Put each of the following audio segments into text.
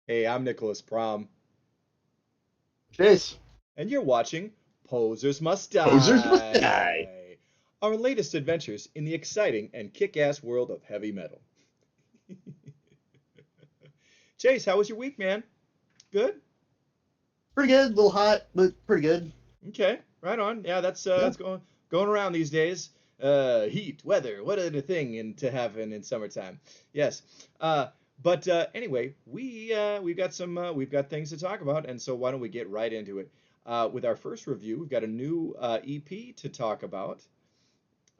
Hey, I'm Nicholas Prom, Chase, and you're watching Posers Must posers must die. Die, our latest adventures in the exciting and kick-ass world of heavy metal. Chase, how was your week, man? Good? Pretty good, a little hot, but pretty good. Okay, right on. Yeah, Yeah. that's going around these days. Heat, weather, what a thing to have in summertime. Yes. Uh, but anyway, we've got things to talk about, and so why don't we get right into it? With our first review, we've got a new EP to talk about.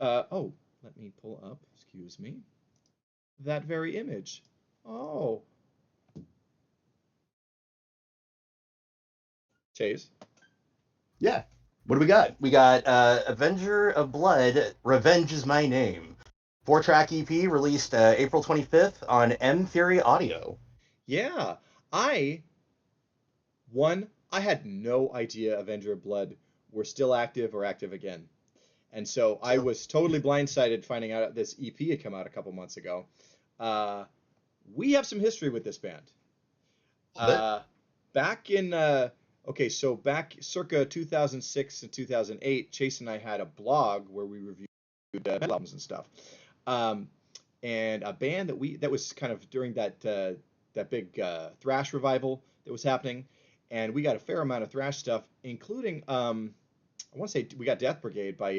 Oh, let me pull up, excuse me, that very image. Oh, Chase. Yeah. What do we got? We got Avenger of Blood, Revenge is My Name. Four-track EP released April 25th on M Theory Audio. Yeah, I I had no idea Avenger of Blood were still active or active again. And so I So, was totally blindsided finding out this EP had come out a couple months ago. Uh, we have some history with this band. a little bit. Uh, back in, okay, so back circa 2006 and 2008, Chase and I had a blog where we reviewed metal albums and stuff. Um, and a band that was kind of during that big thrash revival that was happening, and we got a fair amount of thrash stuff, including I want to say we got Death Brigade by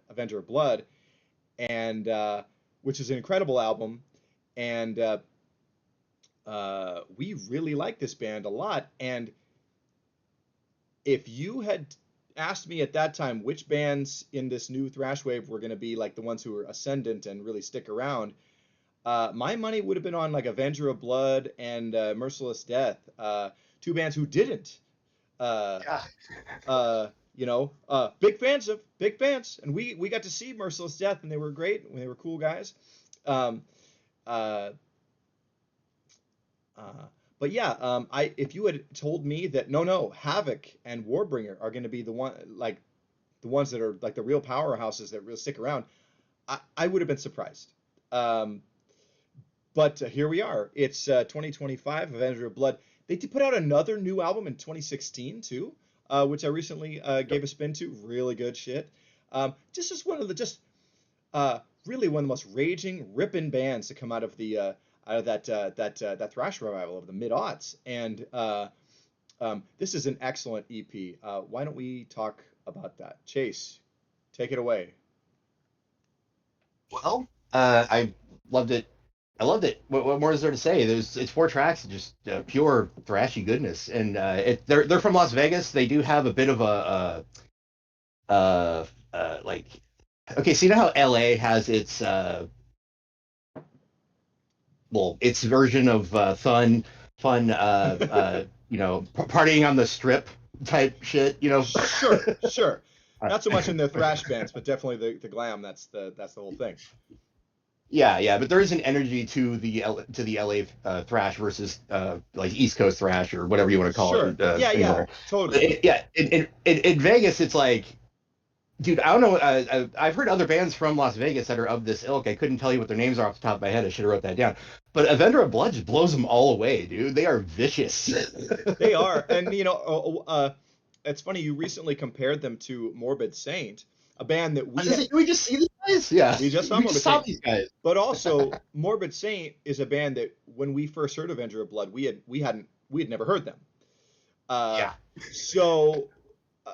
Avenger of Blood, and which is an incredible album, and we really like this band a lot. And if you had asked me at that time which bands in this new thrash wave were going to be like the ones who are ascendant and really stick around, my money would have been on like Avenger of Blood and Merciless Death, two bands who didn't. Uh, Yeah. big fans, and we got to see Merciless Death, and they were great. They were cool guys. Um, uh, uh, but yeah, I if you had told me that no, Havoc and Warbringer are going to be the ones that are like the real powerhouses that really stick around, I would have been surprised. Um, but here we are. It's 2025, Avenger of Blood. They did put out another new album in 2016 too, which I recently Yep. gave a spin to. Really good shit. Just as one of the just really one of the most raging, ripping bands to come out of that thrash revival of the mid aughts. And this is an excellent EP. Why don't we talk about that? Chase, take it away. Well, I loved it. I loved it. What more is there to say? It's four tracks, of just pure thrashy goodness, and they're from Las Vegas. They do have a bit of like, okay, so you know how LA has its its version of fun, partying on the strip type shit, Sure, sure. Uh, Not so much in the thrash bands, but definitely the glam. That's the whole thing. yeah, yeah, but there is an energy to the LA thrash versus like East Coast thrash or whatever you want to call Sure. it Yeah, yeah, anywhere. But totally. yeah, in Vegas, it's like, dude, I don't know. I've heard other bands from Las Vegas that are of this ilk. I couldn't tell you what their names are off the top of my head. I should have wrote that down. But Avenger of Blood just blows them all away, dude. They are vicious. They are, and it's funny you recently compared them to Morbid Saint, a band that I was gonna say, did we just see these guys? Yeah, we just saw we just Morbid saw Saint, these guys. but also Morbid Saint is a band that when we first heard Avenger of Blood, we had never heard them. Uh, Yeah. so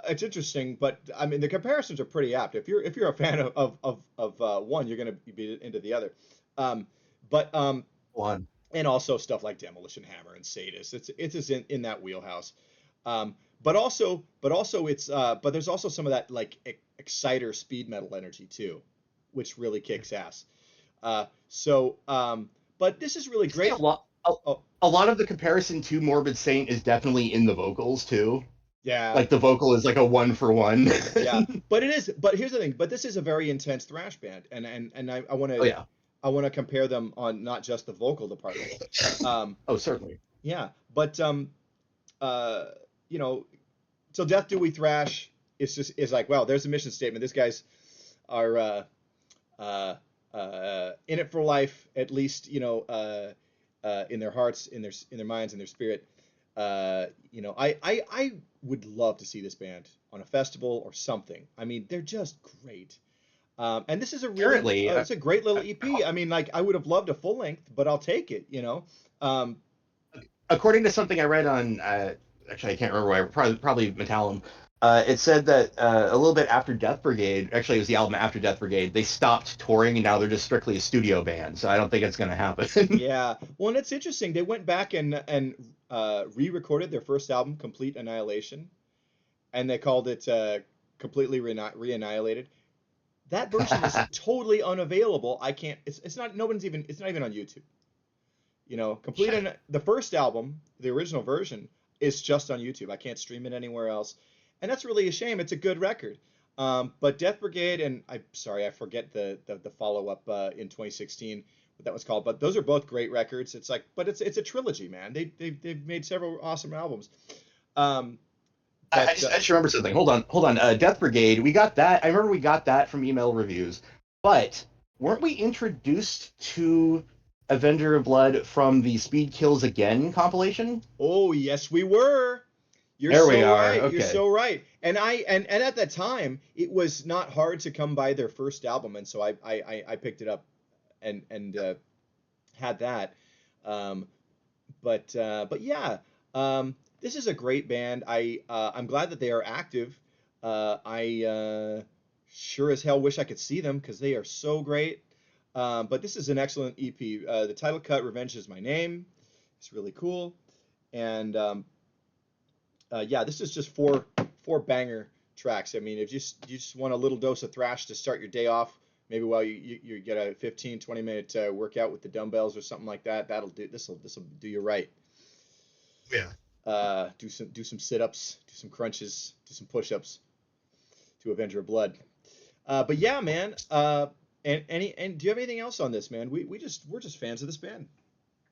it's interesting, but I mean the comparisons are pretty apt. If you're a fan of one, you're gonna be into the other. Um, but One. and also stuff like Demolition Hammer and Sadist. It's just in that wheelhouse. But also but there's also some of that like exciter speed metal energy too, which really kicks ass. But this is really I'd say great. Oh, a lot of the comparison to Morbid Saint is definitely in the vocals too. yeah, Like the vocal is like a one for one. yeah. But it is. But here's the thing. But this is a very intense thrash band, and I Oh yeah. I want to compare them on not just the vocal department. Um, Oh certainly. yeah, but uh, you know, till death do we thrash is like, well, there's a mission statement. These guys are uh, in it for life, at least, in their hearts, in their minds, in their spirit. You know, I would love to see this band on a festival or something. I mean, they're just great. And this is a really, Apparently, it's a great little EP. I mean, like, I would have loved a full length, but I'll take it, you know? Um, according to something I read on, actually I can't remember why, probably Metallum. It said that a little bit after Death Brigade, actually it was the album after Death Brigade, they stopped touring and now they're just strictly a studio band. So I don't think it's going to happen. yeah. Well, and it's interesting. They went back and re-recorded their first album, Complete Annihilation, and they called it Completely Re-Annihilated. That version is totally unavailable. I can't. It's not. No one's even. It's not even on YouTube. You know, Shit. the first album, the original version, is just on YouTube. I can't stream it anywhere else, and that's really a shame. It's a good record. But Death Brigade and I'm sorry, I forget the follow up in 2016 what that was called. But those are both great records. It's like, but it's a trilogy, man. They've made several awesome albums. Um, but I just remember something. Hold on. Death Brigade, we got that. I remember we got that from email reviews. But weren't we introduced to Avenger of Blood from the Speed Kills Again compilation? oh yes, we were. You're There we so are. right. You're Okay. so right. And at that time, it was not hard to come by their first album, and so I picked it up and had that. Um, but yeah, this is a great band. I'm glad that they are active. I sure as hell wish I could see them because they are so great. But this is an excellent EP. The title cut, "Revenge Is My Name," it's really cool. And yeah, this is just four banger tracks. I mean, if you just want a little dose of thrash to start your day off, maybe while you get a 15-20 minute workout with the dumbbells or something like that, that'll do this'll do you right. Yeah. Do some sit-ups, do some crunches, do some push-ups to Avenger of Blood. But yeah, man. And do you have anything else on this, man? We're just fans of this band.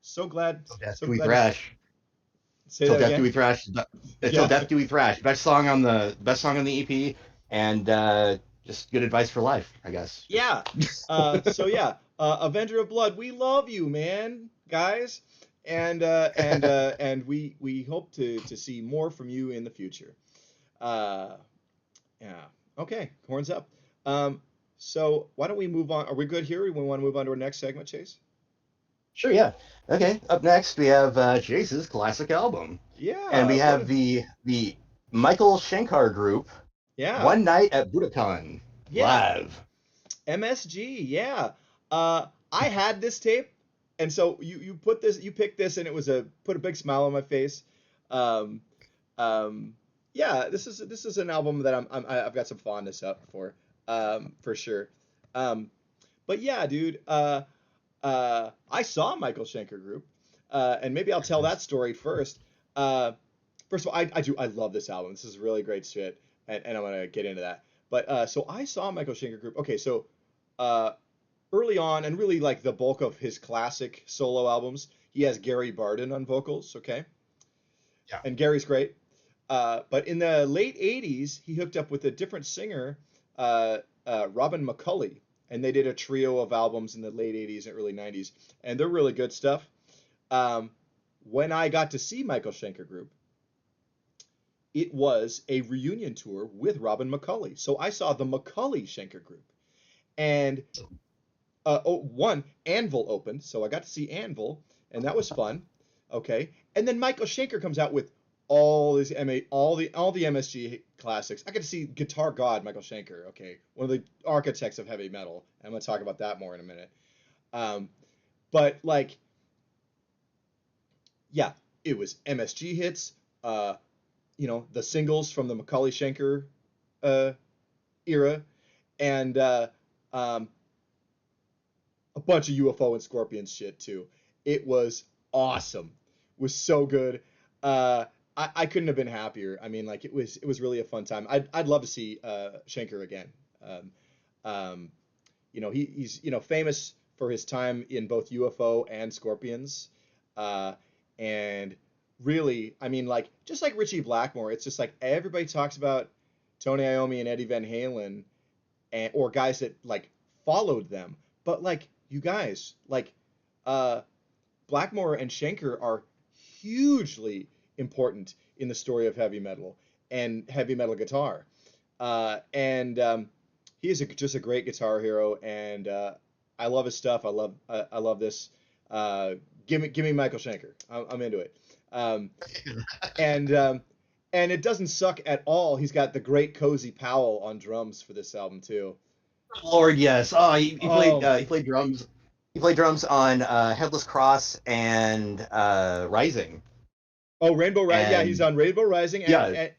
So glad, Till Death so Do We glad to Thrash. say Till that Death Do again. We Thrash. Till Yeah. Death Do We Thrash. Best song on the EP, and just good advice for life, I guess. Just Yeah. So yeah, Avenger of Blood, we love you, man, guys, and we hope to see more from you in the future. Uh, yeah. Okay, horns up. Um, so why don't we move on? Are we good here? We want to move on to our next segment, Chase? sure, yeah. Okay. Up next, we have Jace's classic album, and Yeah. we What? have the Michael Shankar group. Yeah. One Night at Budokan Yeah. live. MSG. Yeah. I had this tape, and so you picked this, and it was a put a big smile on my face. Um, Um, yeah, this is an album that I've got some fondness up for sure. Um, but yeah, dude, I saw Michael Schenker Group, and maybe I'll tell that story first. Uh, First of all, I love this album. This is really great shit, and I'm gonna get into that. But so I saw Michael Schenker Group. Okay, so uh, early on, and really like the bulk of his classic solo albums, he has Gary Barden on vocals. Okay, Yeah. and Gary's great. But in the late 80s, he hooked up with a different singer, Robin McCulley, and they did a trio of albums in the late 80s and early 90s, and they're really good stuff. Um, when I got to see Michael Schenker Group, it was a reunion tour with Robin McCulley. So I saw the McCulley Schenker Group. And one, Anvil opened, so I got to see Anvil, and that was fun. Okay, and then Michael Schenker comes out with all the MSG classics. I got to see Guitar God Michael Schenker. Okay, one of the architects of heavy metal. I'm gonna talk about that more in a minute. Um, but like, yeah, it was MSG hits. Uh, the singles from the Macaulay Schenker uh, era, and um, a bunch of UFO and Scorpions shit too. It was awesome. It was so good. Uh, I couldn't have been happier. I mean, like it was really a fun time. I'd love to see Schenker again. Um, um, he's famous for his time in both UFO and Scorpions, uh, and really, I mean, like just like Richie Blackmore, it's just like everybody talks about Tony Iommi and Eddie Van Halen, or guys that like followed them, but like you guys, like uh, Blackmore and Schenker are hugely important in the story of heavy metal and heavy metal guitar. And he is just a great guitar hero, and I love his stuff. I love this. Give me Michael Schenker. I'm into it. Um, and um, and it doesn't suck at all. He's got the great Cozy Powell on drums for this album too. Lord, yes. Oh, Oh, he played drums. He played drums on Headless Cross and Rising. oh, Rainbow Rising. Yeah, he's And on Rainbow Rising yeah,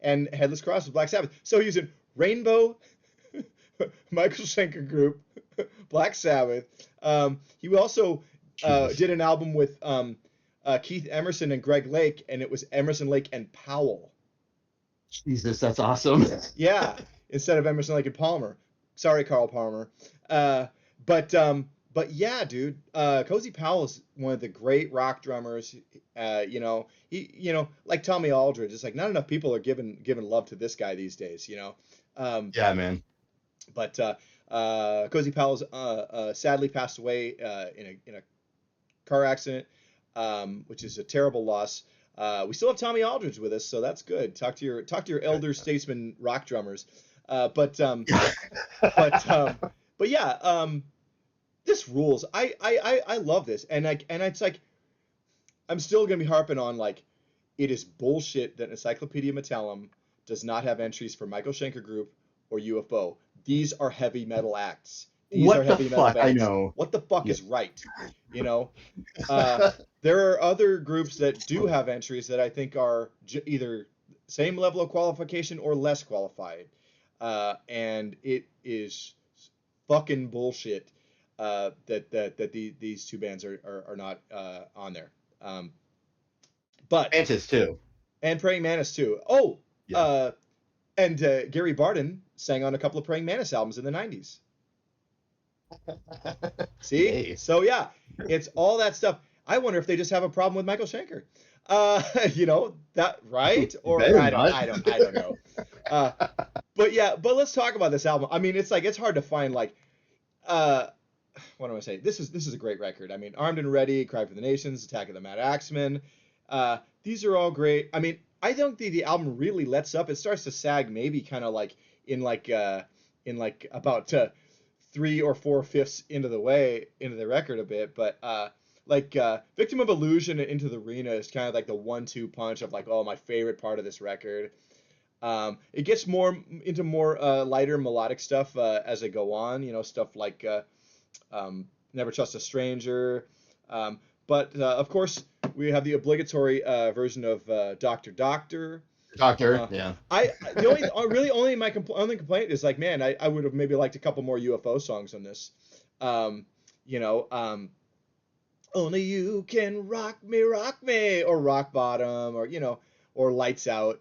and Headless Cross with Black Sabbath. So he's in Rainbow, Michael Schenker Group, Black Sabbath. He also Jesus, did an album with Keith Emerson and Greg Lake, and it was Emerson, Lake, and Powell. Jesus, that's awesome. Yeah, instead of Emerson, Lake, and Palmer. Sorry, Carl Palmer. Uh, but yeah, dude, Cozy Powell is one of the great rock drummers. Like Tommy Aldridge. It's like not enough people are giving love to this guy these days. Um, Yeah, man. but Cozy Powell's sadly passed away in a car accident, which is a terrible loss. We still have Tommy Aldridge with us, so that's good. Talk to your elder statesman rock drummers. Uh, but um, but um, but yeah, this rules. I love this, and it's like I'm still gonna be harping on like it is bullshit that Encyclopedia Metallum does not have entries for Michael Schenker Group or UFO. These are heavy metal acts. These are What the heavy metal fuck? I bands. know. What the fuck Yeah. is right? You know, uh, there are other groups that do have entries that I think are either same level of qualification or less qualified, and it is fucking bullshit these two bands are not on there. Um, but Mantis too. and Praying Mantis too. Oh, Yeah. uh, and Gary Barden sang on a couple of Praying Mantis albums in the '90s. See? Yay. So yeah, it's all that stuff. I wonder if they just have a problem with Michael Schenker. That right? Or Better not. I don't know. Uh, but yeah, but let's talk about this album. I mean, it's like it's hard to find like uh what am I saying? This is a great record. I mean, Armed and Ready, Cry for the Nations, Attack of the Mad Axemen. These are all great. I mean, I don't think the album really lets up. It starts to sag maybe kind of like in like about 3 or 4 fifths into the record a bit, but Victim of Illusion and Into the Arena is kind of like the 1-2 punch of like, oh, my favorite part of this record. It gets more into more lighter melodic stuff as I go on, stuff like Never Trust a Stranger. But of course, we have the obligatory version of Doctor Doctor. Doctor. Uh, Yeah. the only really only my only complaint is like, man, I would have maybe liked a couple more UFO songs on this. Um, you know, Only You Can Rock Me, or Rock Bottom, or or Lights Out.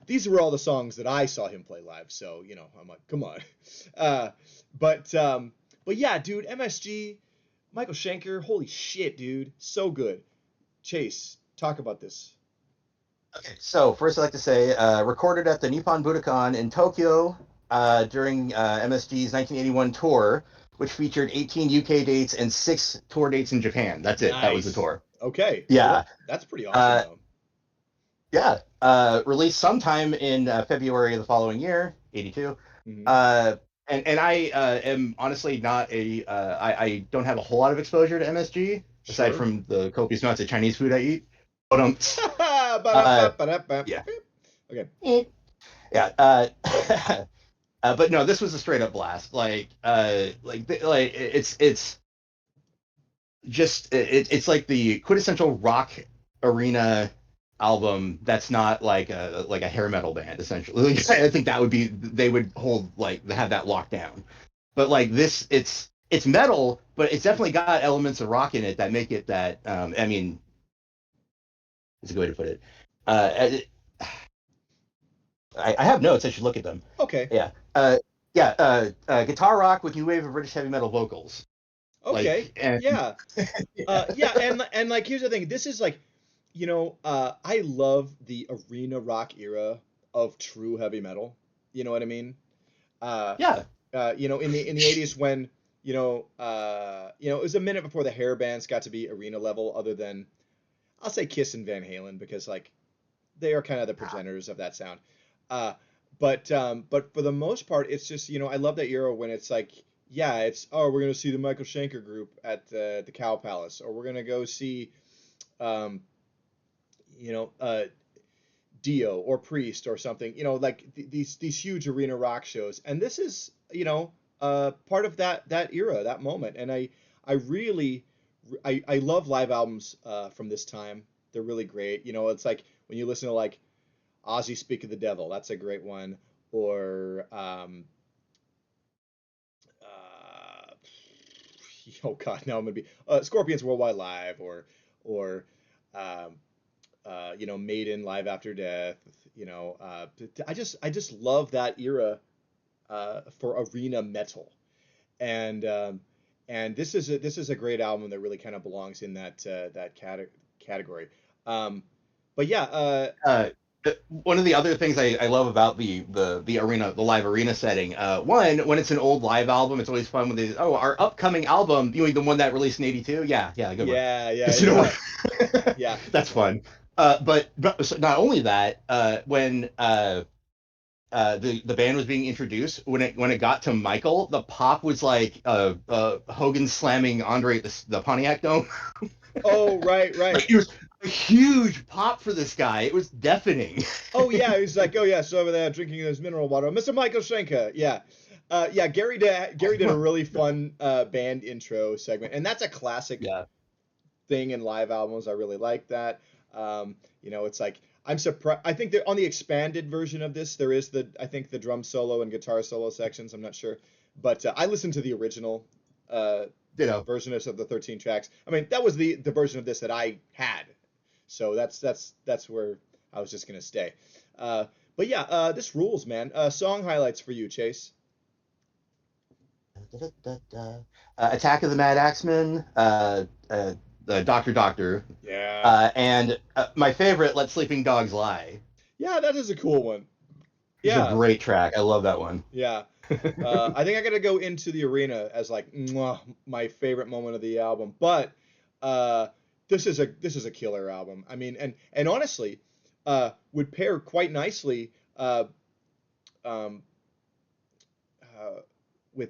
These were all the songs that I saw him play live, so I'm like, come on. Uh, but but yeah, dude, MSG, Michael Schenker, holy shit, dude, so good. Chase, talk about this. Okay. So first, I'd like to say, recorded at the Nippon Budokan in Tokyo during MSG's 1981 tour, which featured 18 UK dates and 6 tour dates in Japan. That's it. That was the Nice. tour. Okay, well Yeah. that's pretty awesome Uh, though. yeah. Released sometime in February of the following year, 82. Hmm. Uh, and I am honestly not I don't have a whole lot of exposure to MSG aside Sure. from the copious amounts of Chinese food I eat. But uh, yeah, Okay. yeah. But no, this was a straight up blast. It's just it's like the quintessential rock arena album that's not like a hair metal band essentially. Like, I think that would be they would hold like have that locked down. But like this, it's metal, but it's definitely got elements of rock in it that make it that. I mean, it's a good way to put it. Uh, I have notes. I should look at them. Okay. Yeah. Guitar rock with new wave of British heavy metal vocals. Okay. And Yeah. Yeah, and like here's the thing. This is like, I love the arena rock era of true heavy metal. You know what I mean? Uh, yeah, in the '80s when it was a minute before the hair bands got to be arena level, other than I'll say Kiss and Van Halen because like they are kind of the progenitors of that sound. Uh, but for the most part, it's just I love that era when it's like yeah, it's we're gonna see the Michael Schenker group at the Cow Palace, or we're gonna go see um, you know Dio or Priest or something, like these huge arena rock shows. And this is, part of that era, that moment. And I really I love live albums from this time. They're really great. It's like when you listen to like Ozzy Speak of the Devil, that's a great one. Or uh, oh God, now I'm gonna be Scorpions Worldwide Live, or um, Maiden Live After Death. I just love that era for arena metal, and this is a great album that really kind of belongs in that category. Um, but yeah, Uh, One of the other things I love about the arena, the live arena setting, one, when it's an old live album, it's always fun when they, oh, our upcoming album, you mean the one that released in '82? Yeah, yeah, good one. yeah, yeah, Because you know yeah, yeah, that's fun. But so not only that, when the band was being introduced, when it got to Michael, the pop was like Hogan slamming Andre at the Pontiac Dome. oh, right, right. Like it was a huge pop for this guy. It was deafening. Oh yeah, he's like, oh yeah, so over there drinking his mineral water, Mr. Michael Schenker. Yeah, yeah. Gary did a really fun band intro segment, and that's a classic Yeah. thing in live albums. I really like that. It's like I'm surprised. I think that on the expanded version of this, there is I think the drum solo and guitar solo sections. I'm not sure, but I listened to the original uh, You know, version of the 13 tracks. I mean, that was the version of this that I had, so that's where I was just gonna stay. Uh, but yeah, this rules, man. Song highlights for you, Chase. Attack of the Mad Axemen, Doctor Doctor, Yeah, and my favorite, Let Sleeping Dogs Lie. yeah, that is a cool one. It's a Yeah, great track. I love that one. yeah. I think I gotta go Into the Arena as like mwah, my favorite moment of the album. But uh, this is a killer album. I mean, and honestly, would pair quite nicely um, uh, with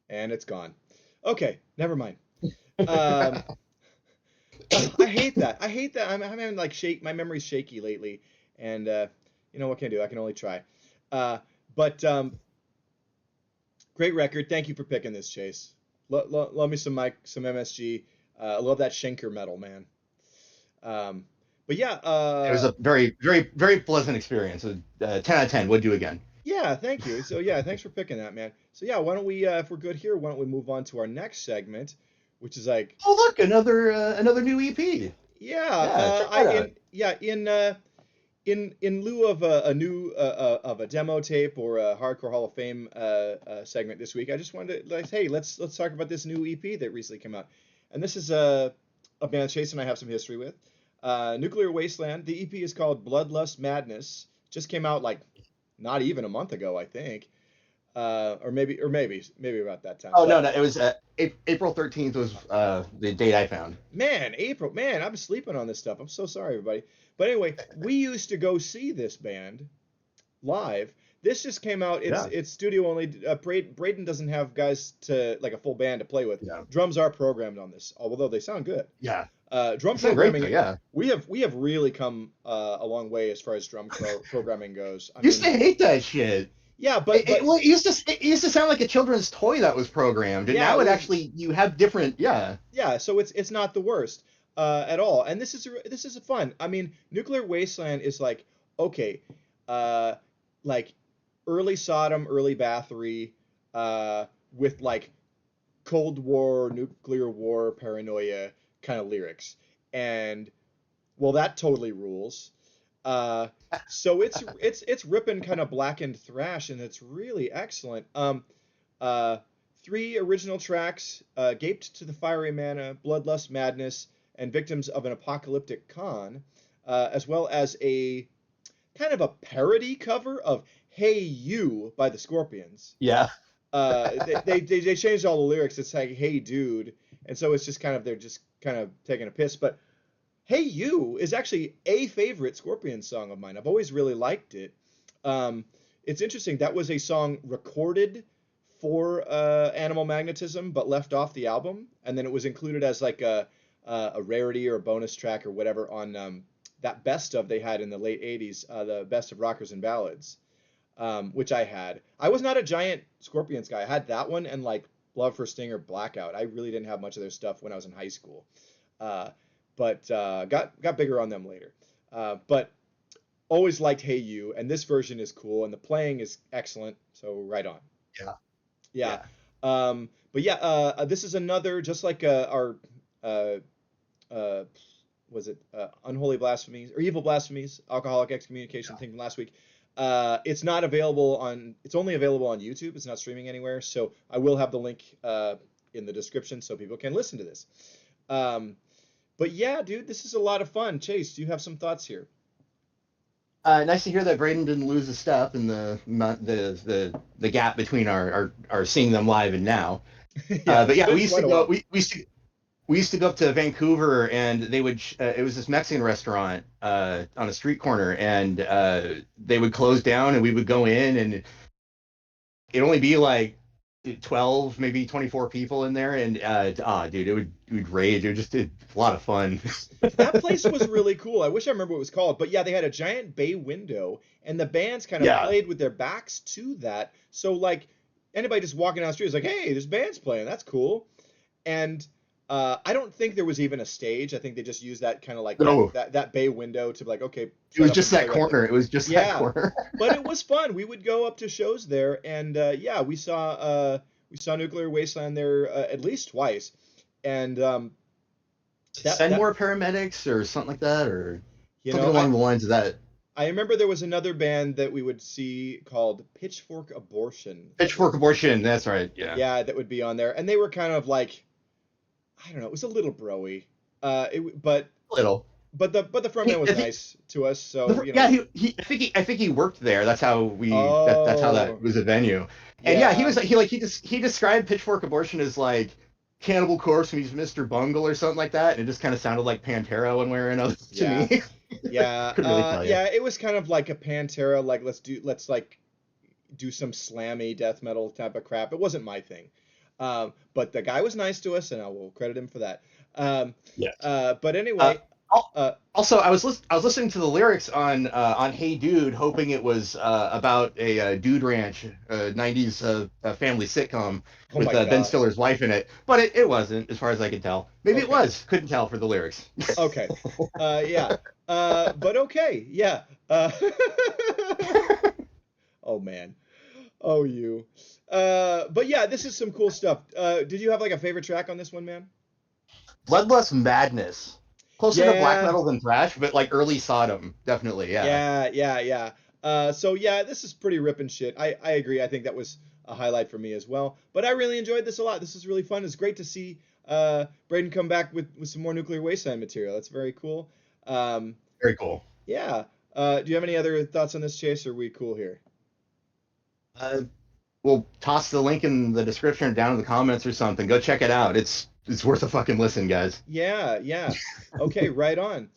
and it's gone. Okay, never mind. Um, I hate that. I hate that. I'm having like my memory's shaky lately, and what can I do? I can only try. Uh, but great record. Thank you for picking this, Chase. Love me some Mike, some MSG. I love that Schenker metal, man. Um, but yeah, It was a very, very, very pleasant experience. 10 out of 10. Would do again. yeah, thank you. So yeah, thanks for picking that, man. So yeah, why don't we, if we're good here, why don't we move on to our next segment, which is like, Oh, look, another new EP. yeah, Yeah, check I that out. in yeah in lieu of a new of a demo tape or a Hardcore Hall of Fame segment this week, I just wanted to like, hey, let's talk about this new EP that recently came out, and this is a band Chase and I have some history with, Nuclear Wasteland. The EP is called Bloodlust Madness. Just came out like not even a month ago, I think, or maybe about that time. Oh no, But no, it was April 13th was the date I found. man, April, man, I've been sleeping on this stuff. I'm so sorry, everybody. But anyway, we used to go see this band live. This just came out. It's Yeah, it's studio only. Braden doesn't have guys to like a full band to play with. yeah, Drums are programmed on this, although they sound good. yeah. Drum It sounded great though. programming. Yeah. We have really come a long way as far as programming goes. I Used to mean, hate that shit. yeah, but Well, it used to sound like a children's toy that was programmed, and yeah, now it actually you have different. Yeah, yeah, so it's not the worst at all, and this is fun. I mean, Nuclear Wasteland is like okay, uh, like early Sodom, early Bathory, with like Cold War, nuclear war paranoia kind of lyrics, and well, that totally rules. Uh, so it's ripping kind of blackened thrash, and it's really excellent. Uh, Three original tracks: "Gaped to the Fiery Mana," "Bloodlust Madness," and "Victims of an Apocalyptic Con," as well as a kind of a parody cover of "Hey You" by the Scorpions. Yeah. They changed all the lyrics. It's like "Hey Dude," and so it's just kind of they're just kind of taking a piss. But "Hey You" is actually a favorite Scorpions song of mine. I've always really liked it. Um, it's interesting. That was a song recorded for Animal Magnetism, but left off the album, and then it was included as like a rarity or a bonus track or whatever on that best of they had in the late '80s, the best of rockers and ballads, which I had. I was not a giant Scorpions guy. I had that one and like Love for Sting or Blackout. I really didn't have much of their stuff when I was in high school, uh, but got bigger on them later. But always liked Hey You, and this version is cool, and the playing is excellent. So right on. Yeah. Yeah. Yeah. But yeah, this is another just like our uh, uh, was it unholy blasphemies or evil blasphemies, alcoholic excommunication thing from last week. It's not available on. It's only available on YouTube. It's not streaming anywhere. So I will have the link in the description so people can listen to this. Um, but yeah, dude, this is a lot of fun. Chase, do you have some thoughts here? Nice to hear that Braden didn't lose a step in the gap between our seeing them live and now. Yeah, But it's yeah, been quite a while. we used to go up to Vancouver, and they would it was this Mexican restaurant on a street corner, and they would close down, and we would go in, and it'd only be like 12, maybe 24 people in there, and dude, it would rage. It was just a lot of fun. That place was really cool. I wish I remember what it was called, but yeah, they had a giant bay window, and the bands kind of Yeah. played with their backs to that. So like anybody just walking down the street is like, "Hey, this band's playing. That's cool." And I don't think there was even a stage. I think they just used that kind of like that No, that that bay window to be like, "Okay, it set was up just and play that right there." corner. It was just that Yeah, corner. but it was fun. We would go up to shows there, and yeah, we saw Nuclear Wasteland there at least twice, and that Send that more paramedics or something like that, or you something know along the lines of that. I remember there was another band that we would see called Pitchfork Abortion that would Pitchfork abortion. That's right. Yeah. yeah, that would be on there. And they were kind of like I don't know, it was a little broy. But Little. the front man He, was I think, nice to us, so yeah, I think he worked there. That's how that's how that oh, was a venue. And yeah, yeah. he described Pitchfork Abortion as like Cannibal Corpse meets Mr. Bungle or something like that, and it just kind of sounded like Pantera one way or another to Yeah. me. Yeah. Couldn't really tell you. Yeah, it was kind of like a Pantera like let's like do some slammy death metal type of crap. It wasn't my thing. But the guy was nice to us, and I will credit him for that. Um, Yes. but Uh, anyway, al- uh, Also, I was listening to the lyrics on Hey Dude, hoping it was about a dude ranch, 90s family sitcom oh with my Ben God. Stiller's wife in it, but it wasn't, as far as I could tell. Maybe it Okay. was. Couldn't tell for the lyrics. Okay. Yeah. But okay. Yeah. Oh man. Oh you. But yeah, this is some cool stuff. Did you have like a favorite track on this one, man? Bloodlust Madness. Closer to black Yeah. metal than thrash, but like early Sodom, definitely. Yeah. Yeah. Yeah. Yeah. So yeah, this is pretty ripping shit. I agree. I think that was a highlight for me as well. But I really enjoyed this a lot. This is really fun. It's great to see Braden come back with some more Nuclear Wasteland material. That's very cool. Um, Very cool. yeah. Do you have any other thoughts on this, Chase? Or are we cool here? Uh, we'll toss the link in the description or down in the comments or something. Go check it out. It's worth a fucking listen, guys. Yeah, yeah. Okay, right on.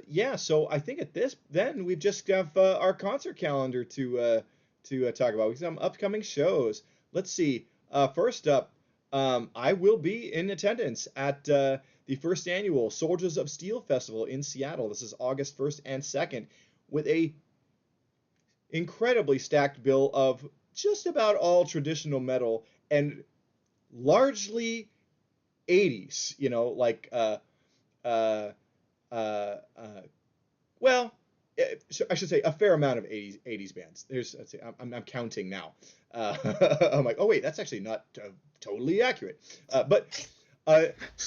Yeah, so I think at this then we've just got our concert calendar to talk about. We have some upcoming shows. Let's see. First up, I will be in attendance at the first annual Soldiers of Steel Festival in Seattle. This is August 1st and 2nd with a incredibly stacked bill of just about all traditional metal and largely 80s, like uh, uh, uh, well, so I should say a fair amount of 80s bands. Let's see, I'm counting now. I'm like, oh wait, that's actually not totally accurate. But uh,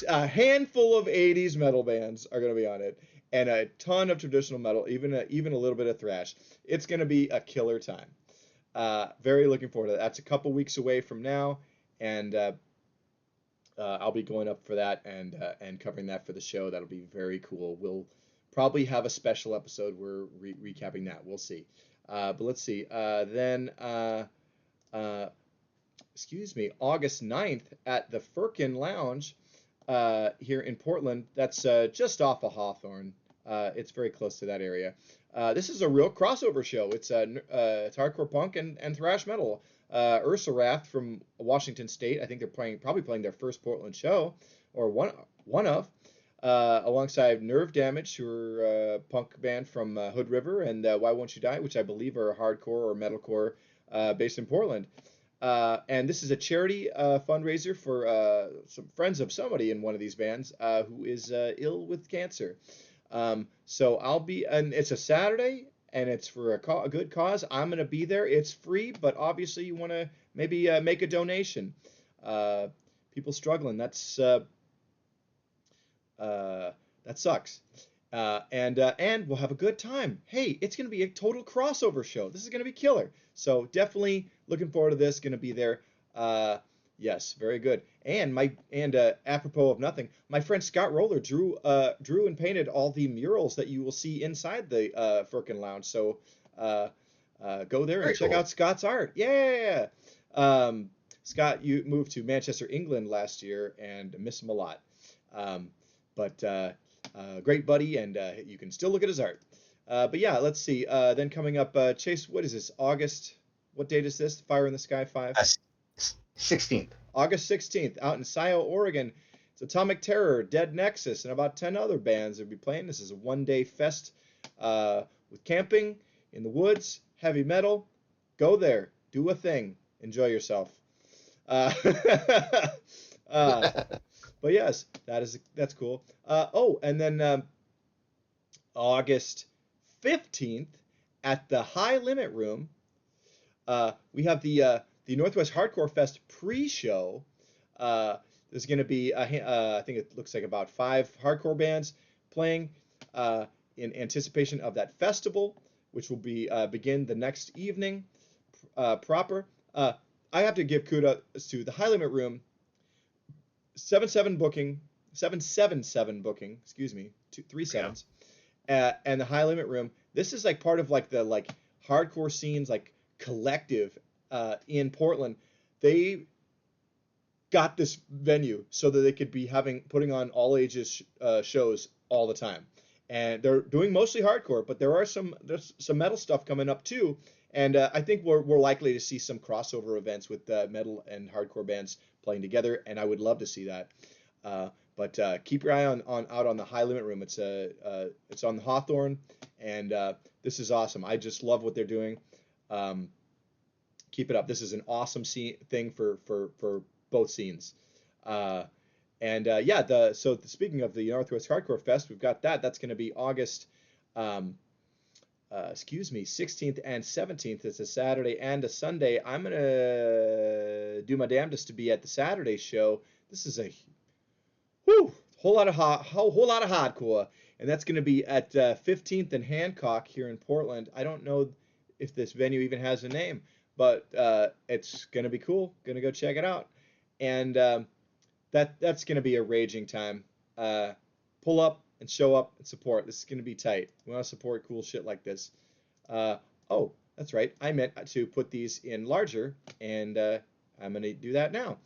a handful of 80s metal bands are going to be on it, and a ton of traditional metal, even a little bit of thrash. It's going to be a killer time. Very looking forward to that. That's a couple weeks away from now, and I'll be going up for that and covering that for the show. That'll be very cool. We'll probably have a special episode where recapping that. We'll see. But let's see. Then uh, excuse me, August 9th at the Firkin Lounge here in Portland. That's just off of Hawthorne. It's very close to that area. This is a real crossover show. It's hardcore punk and thrash metal. Ursa Rath from Washington State. I think they're probably playing their first Portland show, or one of. Alongside Nerve Damage, who are a punk band from Hood River, and Why Won't You Die, which I believe are hardcore or metalcore based in Portland. And this is a charity fundraiser for some friends of somebody in one of these bands who is ill with cancer. So and it's a Saturday, and it's for a good cause. I'm going to be there. It's free, but obviously you want to maybe make a donation. People struggling, that sucks. And we'll have a good time. Hey, it's going to be a total crossover show. This is going to be killer. So definitely looking forward to this. Going to be there. Yes, very good. And apropos of nothing, my friend Scott Roller drew and painted all the murals that you will see inside the Firkin Lounge. So go there and Very check cool. out Scott's art. Yeah. Scott, you moved to Manchester, England last year, and miss him a lot. But great buddy, and you can still look at his art. But yeah, let's see. Then coming up, Chase, what is this? August, what date is this? Fire in the Sky 5? 16th. August 16th, out in Scio, Oregon. It's Atomic Terror, Dead Nexus, and about 10 other bands that will be playing. This is a one-day fest with camping in the woods, heavy metal. Go there, do a thing, enjoy yourself. Uh, uh, but yes, that's cool. And then August 15th at the High Limit Room, we have the Northwest Hardcore Fest pre-show. There's going to be I think it looks like about 5 hardcore bands playing in anticipation of that festival, which will begin the next evening proper. I have to give kudos to the High Limit Room. 777 booking, excuse me, 3 sevens, and the High Limit Room. This is like part of like the hardcore scenes collective in Portland. They got this venue so that they could be putting on all ages shows all the time, and they're doing mostly hardcore, but there's some metal stuff coming up too. And I think we're likely to see some crossover events with metal and hardcore bands playing together, and I would love to see that. But keep your eye out on the High Limit Room. It's on the Hawthorne, and this is awesome. I just love what they're doing. Keep it up. This is an awesome thing for both scenes. Speaking of the Northwest Hardcore Fest, we've got that. That's going to be August. 16th and 17th. It's a Saturday and a Sunday. I'm going to do my damnedest to be at the Saturday show. This is a whole lot of hardcore, and that's going to be at 15th and Hancock here in Portland. I don't know if this venue even has a name, but it's going to be cool. Going to go check it out, and that's going to be a raging time. Pull up and show up and support. This is going to be tight. We want to support cool shit like this. That's right. I meant to put these in larger, and I'm going to do that now.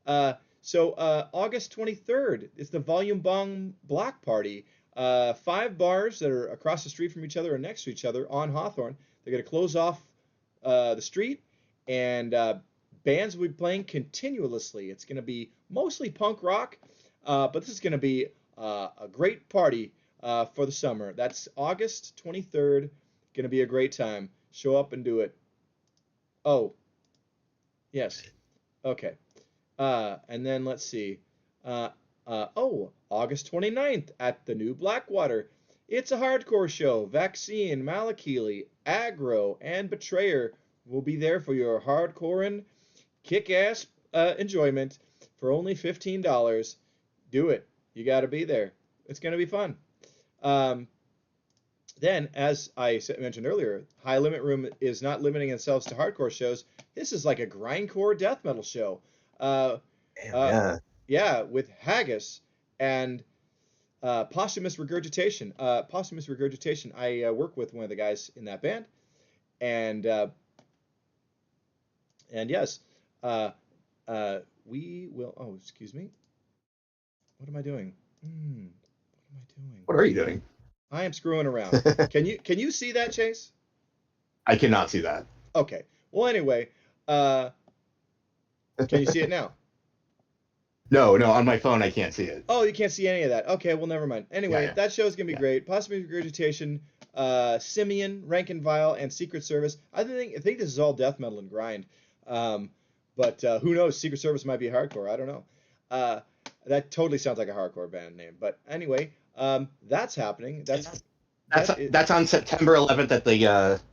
August 23rd is the Volume Bong Block Party. 5 bars that are across the street from each other or next to each other on Hawthorne. They're going to close off the street, and bands will be playing continuously. It's going to be mostly punk rock, but this is going to be a great party for the summer. That's August 23rd. Going to be a great time. Show up and do it. Oh, yes. Okay. And then let's see. August 29th at the New Blackwater. It's a hardcore show. Vaccine, Malakili, Aggro, and Betrayer will be there for your hardcore and kick-ass enjoyment for only $15. Do it. You got to be there. It's going to be fun. Then, as I mentioned earlier, High Limit Room is not limiting themselves to hardcore shows. This is like a grindcore death metal show. Yeah, with Haggis and Posthumous Regurgitation. I work with one of the guys in that band, And yes, uh, we will. Oh, excuse me. What am I doing? What am I doing? What are you doing? I am screwing around. Can you see that, Chase? I cannot see that. Okay. Well, anyway, uh, can you see it now? No, no, on my phone I can't see it. Oh, you can't see any of that. Okay, well, never mind. Yeah, Anyway, yeah, that show's gonna be yeah. great. Possibly regurgitation, Simeon, Rank and Vile, and Secret Service. I think this is all death metal and grind. Um, but who knows? Secret Service might be hardcore. I don't know. Uh, that totally sounds like a hardcore band name. But anyway, that's happening. That is, That's on September 11th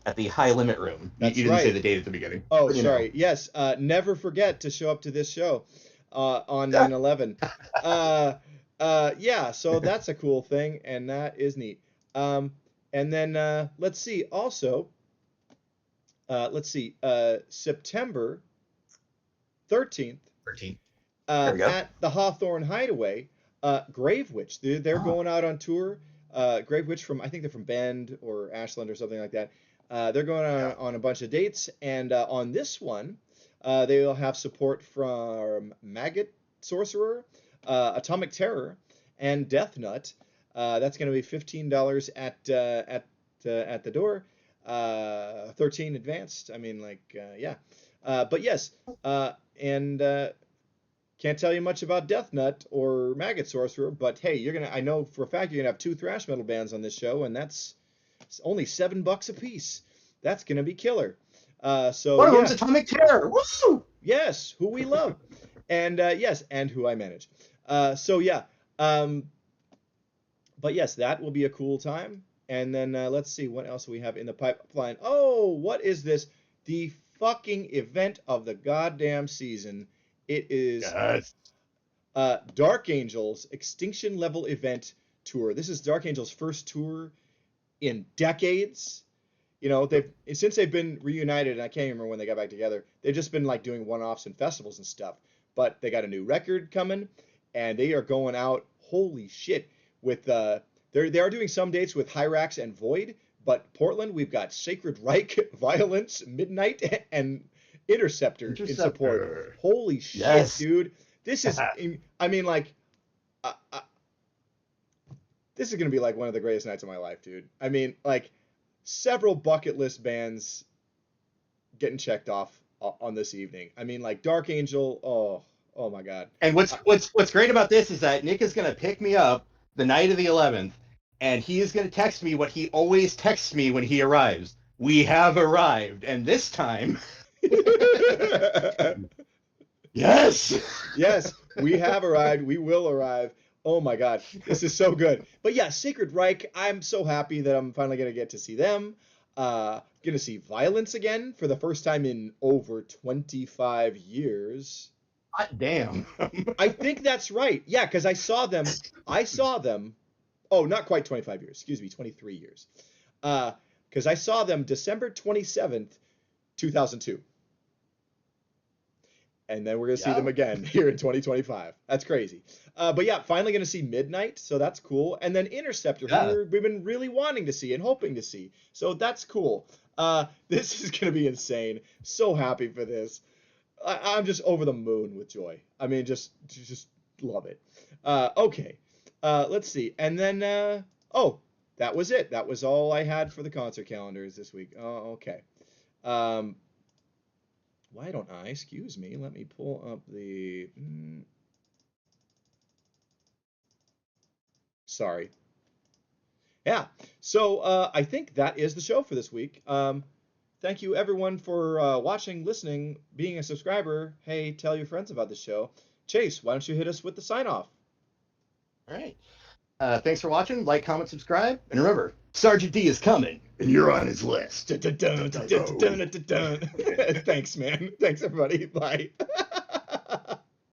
at the High Limit Room. You that's didn't say right. the date at the beginning, Oh, but you know. sorry. Yes. Never forget to show up to this show on 9/11. Uh, yeah. So that's a cool thing, and that is neat. Um, and then let's see. Also, let's see. September 13th 13th. There we go. at the Hawthorne Hideaway. Grave Witch. They're Oh, going out on tour. Grave Witch from I think they're from Bend or Ashland or something like that. They're going yeah. on a bunch of dates, and on this one, they will have support from Maggot Sorcerer, Atomic Terror, and Death Nut. That's going to be $15 at the door. 13 advanced. I mean, like, yeah. But yes, and can't tell you much about Death Nut or Maggot Sorcerer, but hey, I know for a fact you're gonna have two thrash metal bands on this show, and that's only $7 a piece. That's gonna be killer. So One of them's yeah, Atomic Terror. Woo! yes, who we love, and yes, and who I manage. So yeah, um, but yes, that will be a cool time. And then let's see what else we have in the pipeline. Oh, what is this? The fucking event of the goddamn season. It is Yes. Dark Angel's Extinction Level Event Tour. This is Dark Angel's first tour in decades. You know, they've been reunited, and I can't even remember when they got back together. They've just been like doing one-offs and festivals and stuff. But they got a new record coming, and they are going out. Holy shit! With they are doing some dates with Hyrax and Void, but Portland we've got Sacred Reich, Violence, Midnight, and Interceptor in support. Interceptor. Holy shit, Yes. dude! This is, I mean, like, uh, uh, this is gonna be like one of the greatest nights of my life, dude. I mean, like, several bucket list bands getting checked off on this evening. I mean, like Dark Angel. Oh my God. And what's great about this is that Nick is gonna pick me up the night of the 11th, and he is gonna text me what he always texts me when he arrives. We have arrived, and this time, yes. Yes, we have arrived. We will arrive. Oh my God, this is so good. But yeah, Sacred Reich. I'm so happy that I'm finally gonna get to see them. Gonna see Violence again for the first time in over 25 years. Hot damn. I think that's right. Yeah, because I saw them. I saw them. Oh, not quite 25 years. Excuse me, 23 years. Because I saw them December 27th, 2002. And then we're going to see Yeah. them again here in 2025. That's crazy. But yeah, finally going to see Midnight, so that's cool. And then Interceptor, Yeah. who we've been really wanting to see and hoping to see. So that's cool. This is going to be insane. So happy for this. I'm just over the moon with joy. I mean, just love it. Okay, let's see. And then, oh, that was it. That was all I had for the concert calendars this week. Oh, okay. Um, why don't I? Excuse me. Let me pull up the. Sorry. Yeah. So I think that is the show for this week. Thank you everyone for watching, listening, being a subscriber. Hey, tell your friends about the show. Chase, why don't you hit us with the sign off? All right. Thanks for watching. Like, comment, subscribe, and remember, Sergeant D is coming, and you're on his list. Thanks, man. Thanks, everybody. Bye.